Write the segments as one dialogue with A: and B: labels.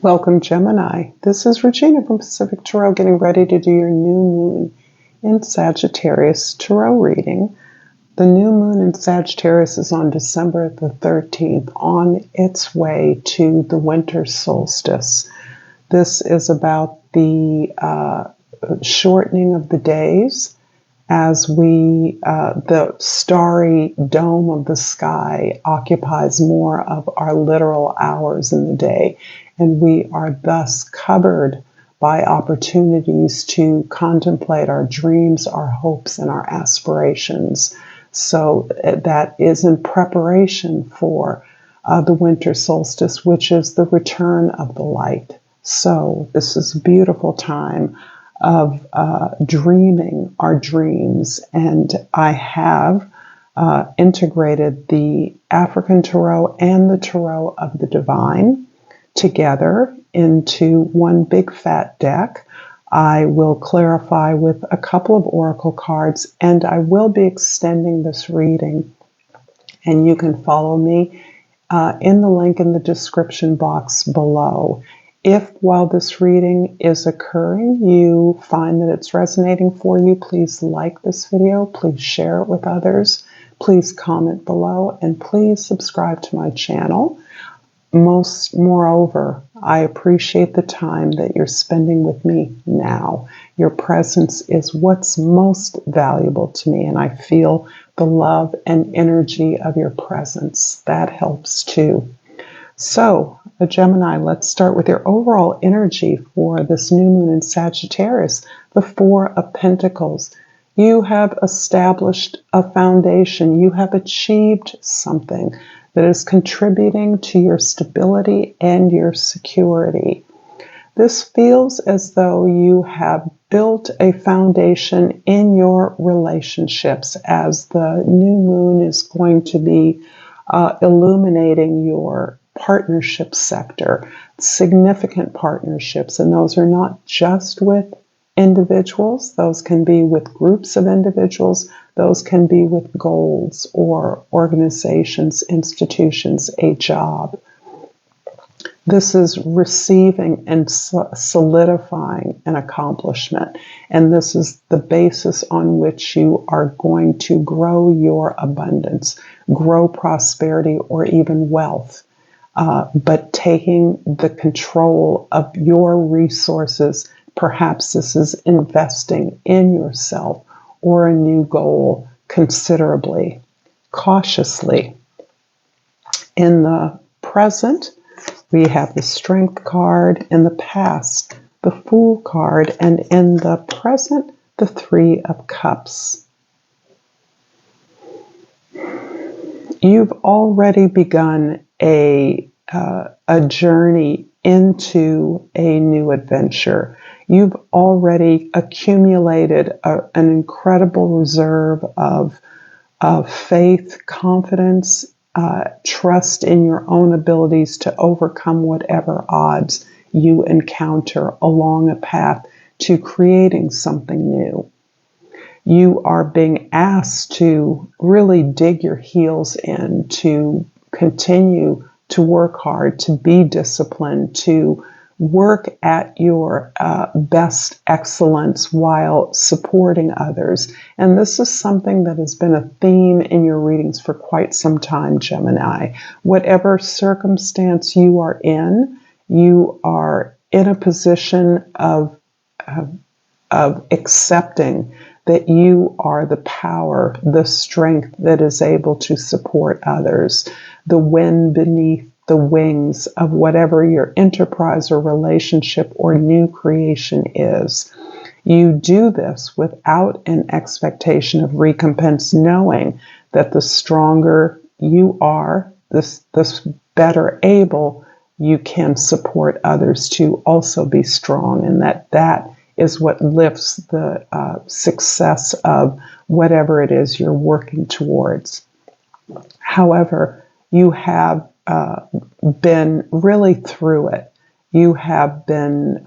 A: Welcome, Gemini. This is Regina from Pacific Tarot getting ready to do your new moon in Sagittarius tarot reading. The new moon in Sagittarius is on December the 13th, on its way to the winter solstice. This is about the shortening of the days as the starry dome of the sky occupies more of our literal hours in the day, and we are thus covered by opportunities to contemplate our dreams, our hopes, and our aspirations. So that is in preparation for the winter solstice, which is the return of the light. So this is a beautiful time of dreaming our dreams. And I have integrated the African Tarot and the Tarot of the Divine together into one big fat deck. I will clarify with a couple of oracle cards, and I will be extending this reading. And you can follow me in the link in the description box below. If while this reading is occurring, you find that it's resonating for you, please like this video, please share it with others, please comment below, and please subscribe to my channel. Moreover, I appreciate the time that you're spending with me now. Your presence is what's most valuable to me, and I feel the love and energy of your presence. That helps too. So, Gemini, let's start with your overall energy for this new moon in Sagittarius, the Four of Pentacles. You have established a foundation. You have achieved something that is contributing to your stability and your security. This feels as though you have built a foundation in your relationships, as the new moon is going to be illuminating your partnership sector, significant partnerships, and those are not just with individuals, those can be with groups of individuals, those can be with goals or organizations, institutions, a job. This is receiving and solidifying an accomplishment, and this is the basis on which you are going to grow your abundance, grow prosperity, or even wealth. But taking the control of your resources, perhaps this is investing in yourself or a new goal considerably, cautiously. In the present, we have the Strength card. In the past, the Fool card. And in the present, the Three of Cups. You've already begun a journey into a new adventure. You've already accumulated an incredible reserve of faith, confidence, trust in your own abilities to overcome whatever odds you encounter along a path to creating something new. You are being asked to really dig your heels in, to continue to work hard, to be disciplined, to work at your best excellence while supporting others. And this is something that has been a theme in your readings for quite some time, Gemini. Whatever circumstance you are in a position of accepting that you are the power, the strength that is able to support others, the wind beneath the wings of whatever your enterprise or relationship or new creation is. You do this without an expectation of recompense, knowing that the stronger you are, this better able you can support others to also be strong, and that is what lifts the success of whatever it is you're working towards. However, you have been really through it. You have been,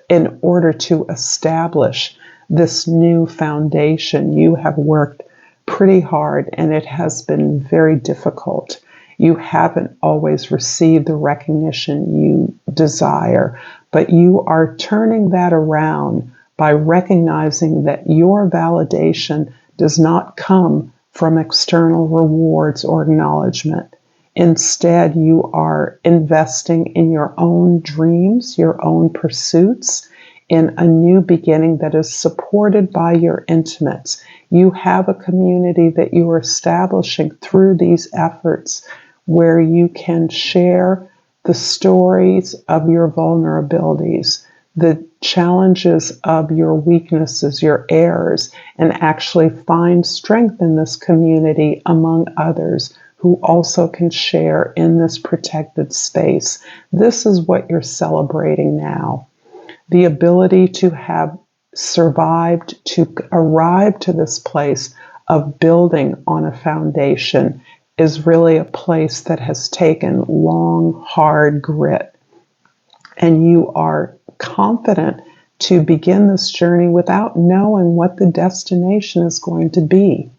A: in order to establish this new foundation, you have worked pretty hard, and it has been very difficult. You haven't always received the recognition you desire, but you are turning that around by recognizing that your validation does not come from external rewards or acknowledgement. Instead, you are investing in your own dreams, your own pursuits, in a new beginning that is supported by your intimates. You have a community that you are establishing through these efforts where you can share the stories of your vulnerabilities, the challenges of your weaknesses, your errors, and actually find strength in this community among others who also can share in this protected space. This is what you're celebrating now. The ability to have survived, to arrive to this place of building on a foundation is really a place that has taken long, hard grit. And you are confident to begin this journey without knowing what the destination is going to be,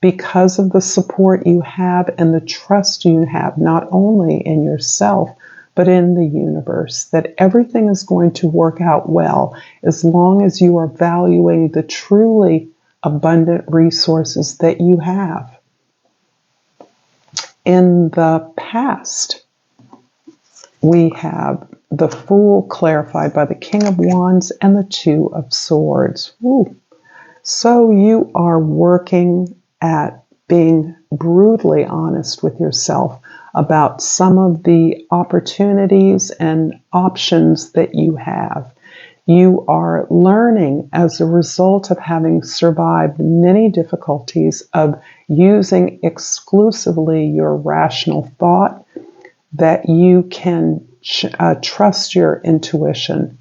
A: because of the support you have and the trust you have, not only in yourself, but in the universe, that everything is going to work out well as long as you are valuing the truly abundant resources that you have. In the past, we have the Fool clarified by the King of Wands and the Two of Swords. Ooh. So you are working at being brutally honest with yourself about some of the opportunities and options that you have. You are learning as a result of having survived many difficulties of using exclusively your rational thought that you can trust your intuition,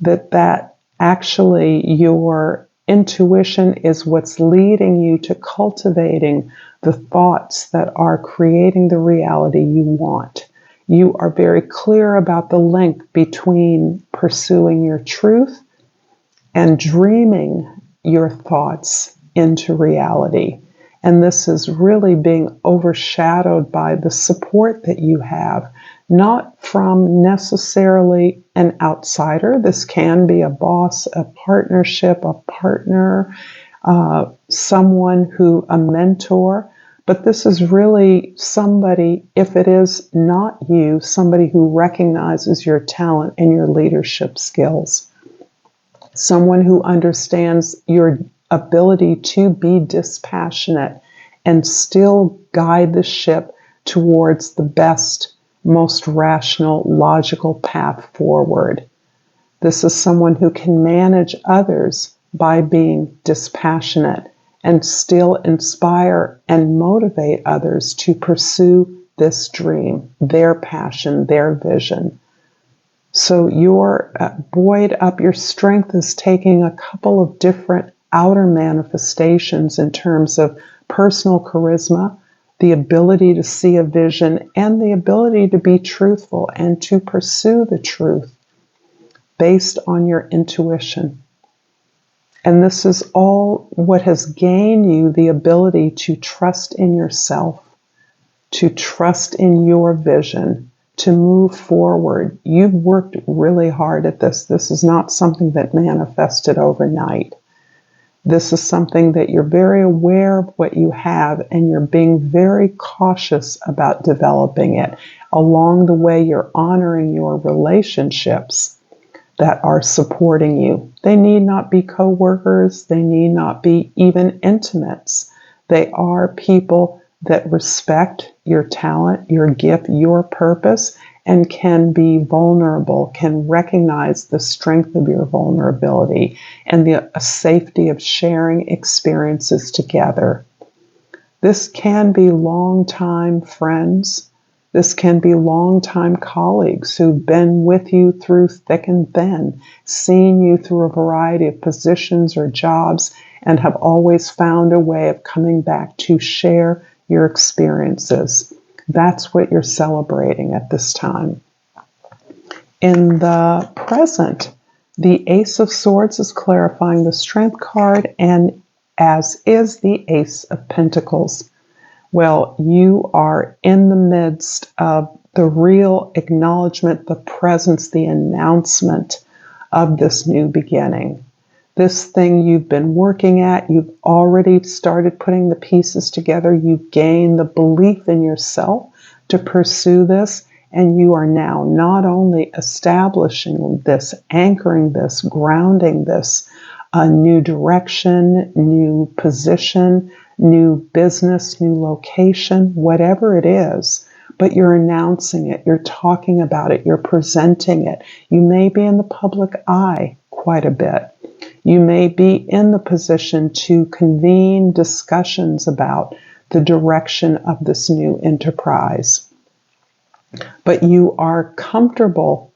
A: that actually your intuition is what's leading you to cultivating the thoughts that are creating the reality you want. You are very clear about the link between pursuing your truth and dreaming your thoughts into reality. And this is really being overshadowed by the support that you have, not from necessarily an outsider. This can be a boss, a partnership, a partner, someone who, a mentor. But this is really somebody, if it is not you, somebody who recognizes your talent and your leadership skills. Someone who understands your ability to be dispassionate and still guide the ship towards the best, most rational, logical path forward. This is someone who can manage others by being dispassionate and still inspire and motivate others to pursue this dream, their passion, their vision. So you're buoyed up. Your strength is taking a couple of different outer manifestations in terms of personal charisma, the ability to see a vision, and the ability to be truthful and to pursue the truth based on your intuition. And this is all what has gained you the ability to trust in yourself, to trust in your vision, to move forward. You've worked really hard at this. This is not something that manifested overnight. This is something that you're very aware of what you have, and you're being very cautious about developing it. Along the way, you're honoring your relationships that are supporting you. They need not be co-workers. They need not be even intimates. They are people that respect your talent, your gift, your purpose, and can be vulnerable, can recognize the strength of your vulnerability and the safety of sharing experiences together. This can be longtime friends. This can be longtime colleagues who've been with you through thick and thin, seen you through a variety of positions or jobs, and have always found a way of coming back to share your experiences. That's what you're celebrating at this time. In the present, the Ace of Swords is clarifying the Strength card, and as is the Ace of Pentacles. Well, you are in the midst of the real acknowledgement, the presence, the announcement of this new beginning. This thing you've been working at, you've already started putting the pieces together. You've gained the belief in yourself to pursue this. And you are now not only establishing this, anchoring this, grounding this, a new direction, new position, new business, new location, whatever it is, but you're announcing it, you're talking about it, you're presenting it. You may be in the public eye quite a bit. You may be in the position to convene discussions about the direction of this new enterprise. But you are comfortable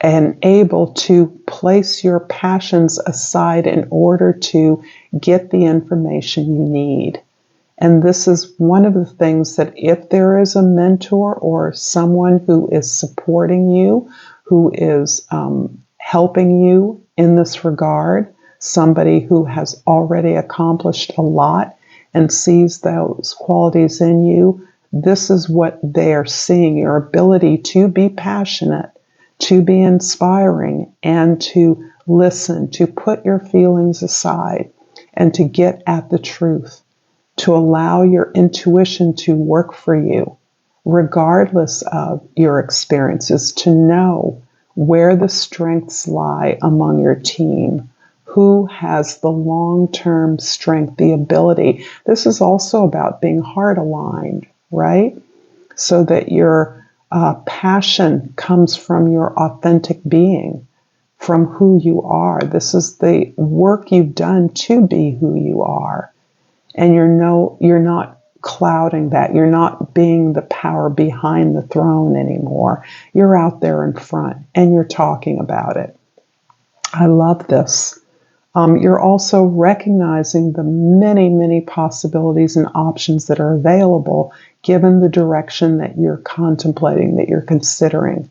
A: and able to place your passions aside in order to get the information you need. And this is one of the things that if there is a mentor or someone who is supporting you, who is helping you in this regard, somebody who has already accomplished a lot and sees those qualities in you, this is what they are seeing, your ability to be passionate, to be inspiring, and to listen, to put your feelings aside, and to get at the truth, to allow your intuition to work for you, regardless of your experiences, to know where the strengths lie among your team, who has the long-term strength, the ability. This is also about being heart aligned, right? So that your passion comes from your authentic being, from who you are. This is the work you've done to be who you are. And you're not clouding that. You're not being the power behind the throne anymore. You're out there in front and you're talking about it. I love this. You're also recognizing the many, many possibilities and options that are available given the direction that you're contemplating, that you're considering.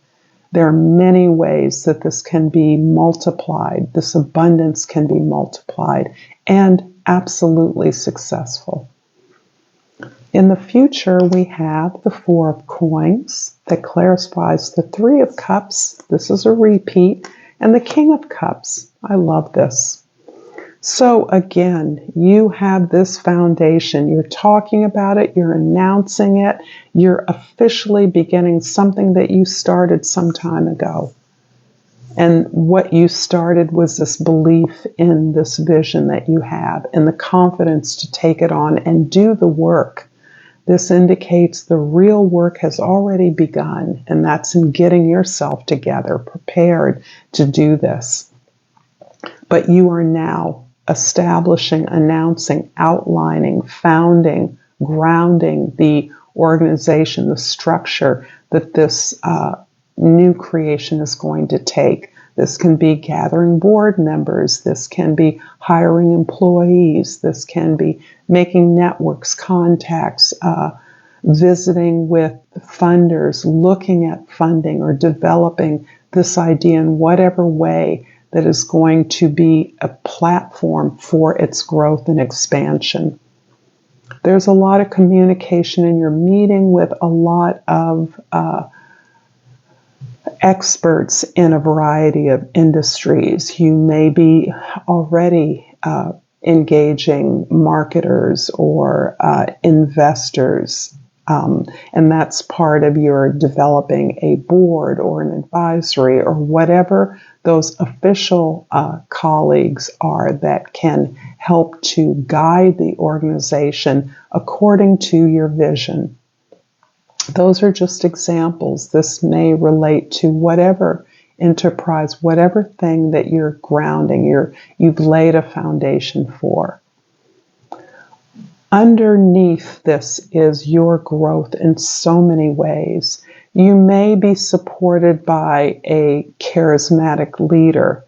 A: There are many ways that this can be multiplied. This abundance can be multiplied and absolutely successful. In the future, we have the Four of Coins that clarifies the Three of Cups. This is a repeat. And the King of Cups. I love this. So again, you have this foundation. You're talking about it. You're announcing it. You're officially beginning something that you started some time ago. And what you started was this belief in this vision that you have and the confidence to take it on and do the work. This indicates the real work has already begun, and that's in getting yourself together, prepared to do this. But you are now establishing, announcing, outlining, founding, grounding the organization, the structure that this new creation is going to take. This can be gathering board members. This can be hiring employees. This can be making networks, contacts, visiting with funders, looking at funding or developing this idea in whatever way that is going to be a platform for its growth and expansion. There's a lot of communication, and you're meeting with a lot of experts in a variety of industries. You may be already engaging marketers or investors, and that's part of your developing a board or an advisory or whatever those official colleagues are that can help to guide the organization according to your vision. Those are just examples. This may relate to whatever enterprise, whatever thing that you're grounding, you've laid a foundation for. Underneath this is your growth in so many ways. You may be supported by a charismatic leader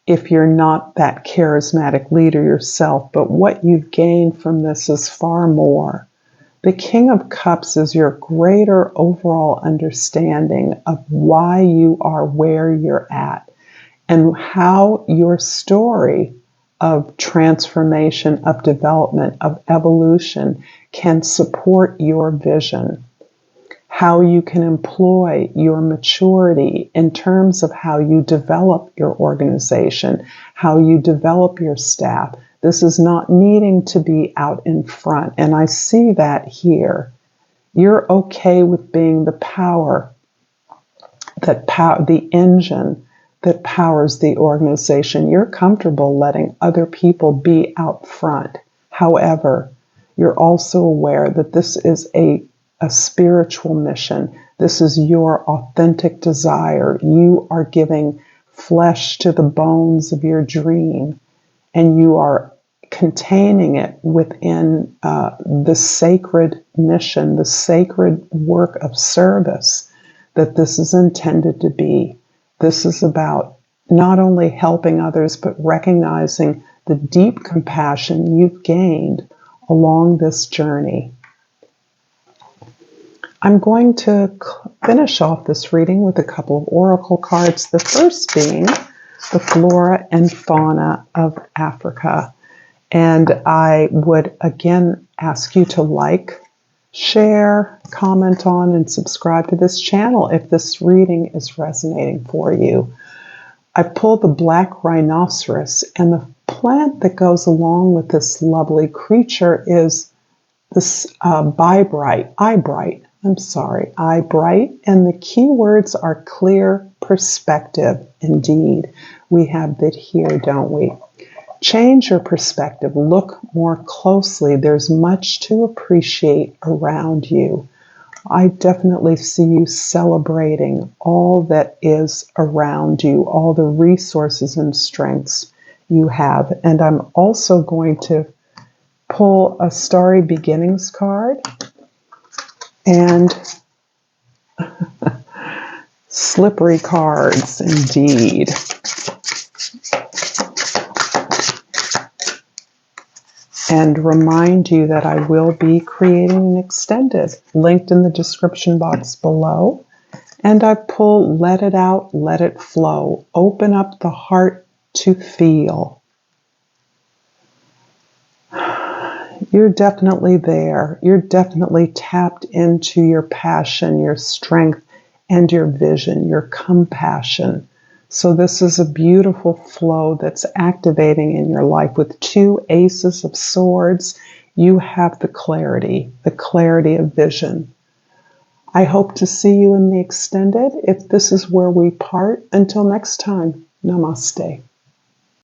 A: if you're not that charismatic leader yourself, but what you've gained from this is far more. The King of Cups is your greater overall understanding of why you are where you're at and how your story of transformation, of development, of evolution can support your vision. How you can employ your maturity in terms of how you develop your organization, how you develop your staff. This is not needing to be out in front. And I see that here. You're okay with being the power, the engine that powers the organization. You're comfortable letting other people be out front. However, you're also aware that this is a spiritual mission. This is your authentic desire. You are giving flesh to the bones of your dream, and you are containing it within the sacred mission, the sacred work of service that this is intended to be. This is about not only helping others, but recognizing the deep compassion you've gained along this journey. I'm going to finish off this reading with a couple of oracle cards, the first being the flora and fauna of Africa. And I would again ask you to like, share, comment on, and subscribe to this channel if this reading is resonating for you. I pulled the black rhinoceros, and the plant that goes along with this lovely creature is this eyebright, and the key words are clear perspective. Indeed, we have that here, don't we? Change your perspective. Look more closely. There's much to appreciate around you. I definitely see you celebrating all that is around you, all the resources and strengths you have. And I'm also going to pull a Starry Beginnings card and slippery cards indeed. And remind you that I will be creating an extended, linked in the description box below. And I pull let it out, let it flow. Open up the heart to feel. You're definitely there. You're definitely tapped into your passion, your strength, and your vision, your compassion. So this is a beautiful flow that's activating in your life. With two aces of swords, you have the clarity of vision. I hope to see you in the extended. If this is where we part, until next time, namaste.